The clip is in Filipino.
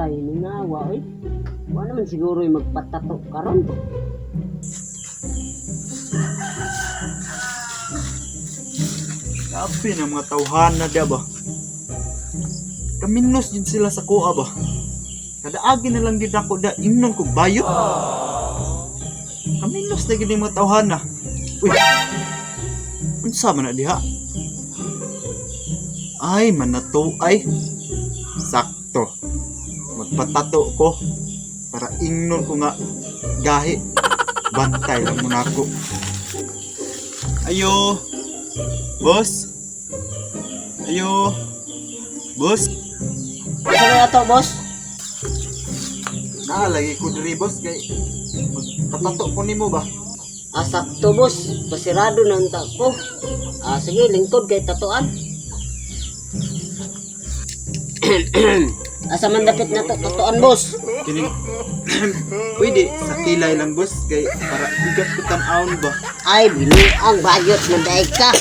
bantay ni nawa oy. Wa naman siguro yung magpatato karon. Grabe na mga tawhana dia ba. Kaminos din sila sa kuha ba. Kadaagi na lang din ako da imnon ko bayo. Kaminos na gini mga tawhana. Uy. Unsa man na diha? Ay, manato ay. Sakto. Magpatato ko para ingnon ko nga gahi. Bantay lang muna ako. Ayo. Boss. Ayo. Boss. Asa na ato, boss? Lagi ko diri boss kay magpatato ko nimo ba? Sakto, boss. Pasirado na unta ko. Sige, lingkod kay tatuan. Asa man dapit na to tatuan, boss? Kining pwede sa kilay lang boss kay para bigat ko tan-aon ba. Ay, binuang bayot na daig ka.